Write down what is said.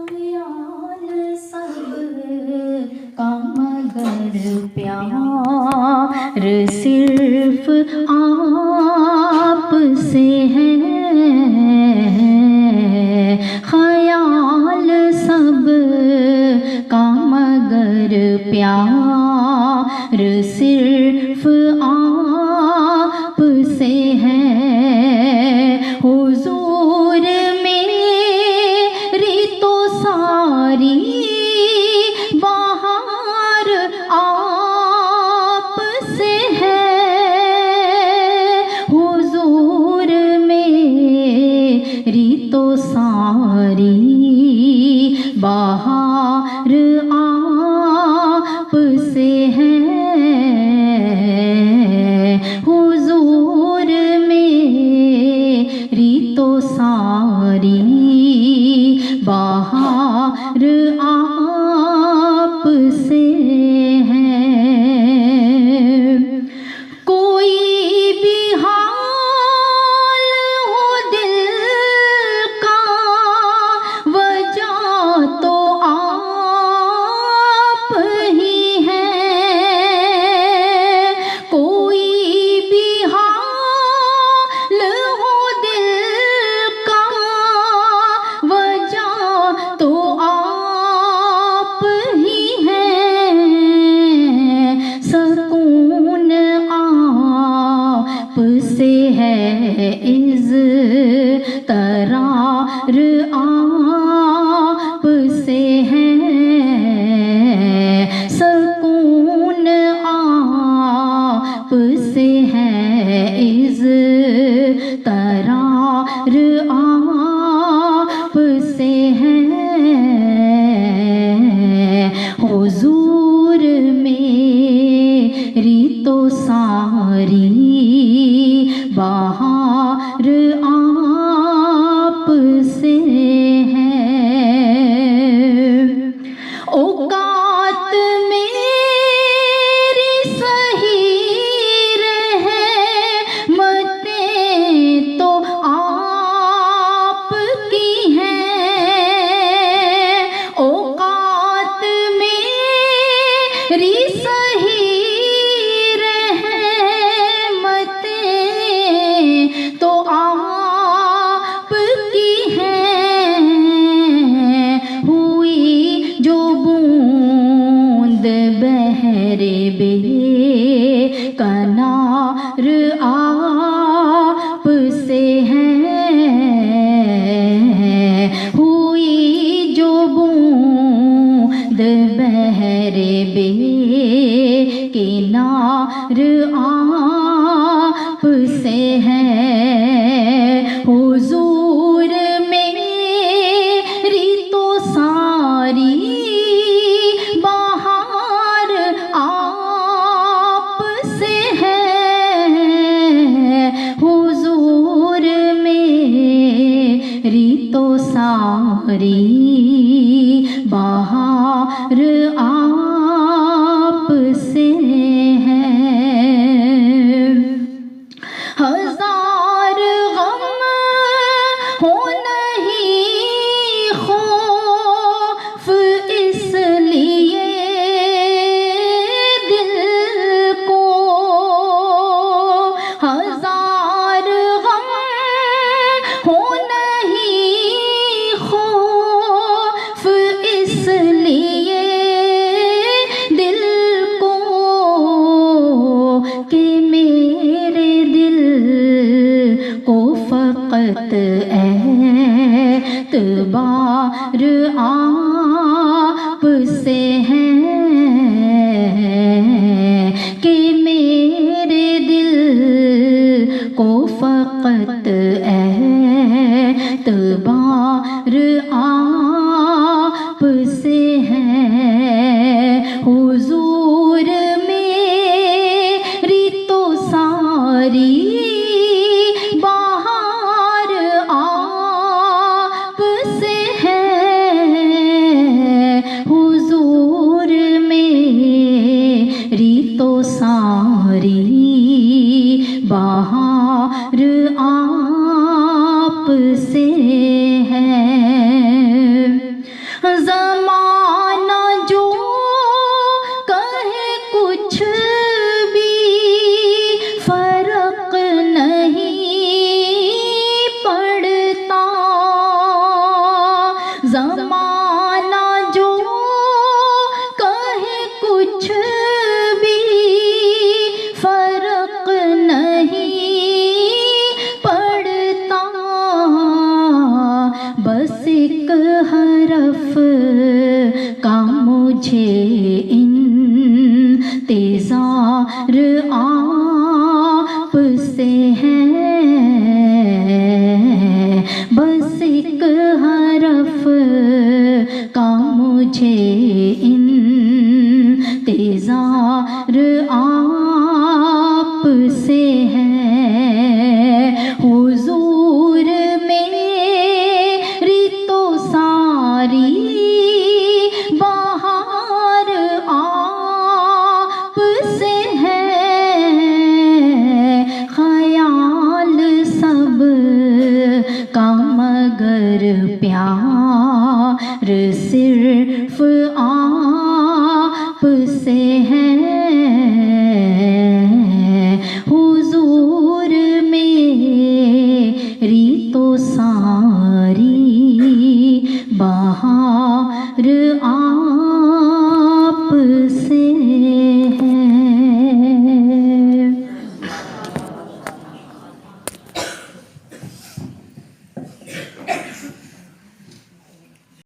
ख्याल सब का मगर प्यार सिर्फ आप से है। ख्याल सब का मगर प्यार सिर्फ आप से है। हुजूर मेरी तो सारी बहार आप से है। हुजूर मेरी तो सारी बहार आप से है। हुजूर मेरी तो सारी बहार आप से है। कोई भी हाल हो दिल का वजह तो आप ही हैं। कोई भी हाल हो दिल का वजह तो आप ही हैं। सकून आप से है, इज़्तिरार आप से है। सकून आप से है, इज़्तिरार आप से है। हुजूर मेरी तो सारी बहार आप से है। औकात मेरी सही रहमतें तो आपकी हैं। औकात मेरी सही रहमतें तो आपकी हैं। हुई जो बूंद बहरे बेकनार आप से है। हुई जो बूंद बहरे बेकनार आप से है। हुजूर मेरी तो सारी बहार आप से है। हुजूर मेरी तो सारी बहार आप से है। हजार गम हो नहीं खौफ इसलिए दिल को। हजार गम हो नहीं खौफ इसलिए दिल को कि मेरे दिल को फ़क़त एतबार आप से है। कि मेरे दिल को फ़क़त एतबार आप से है। हुजूर मेरी तो सारी बहार आप से है। हुजूर मेरी तो सारी बहार आप से है। से है, बस एक हरफ का मुझे इंतज़ार आप से है। हुजूर मेरी तो सारी बहार आप से है, ख्याल सब का मगर प्यार सिर्फ आप से है। हुजूर मेरी तो सारी बहार आप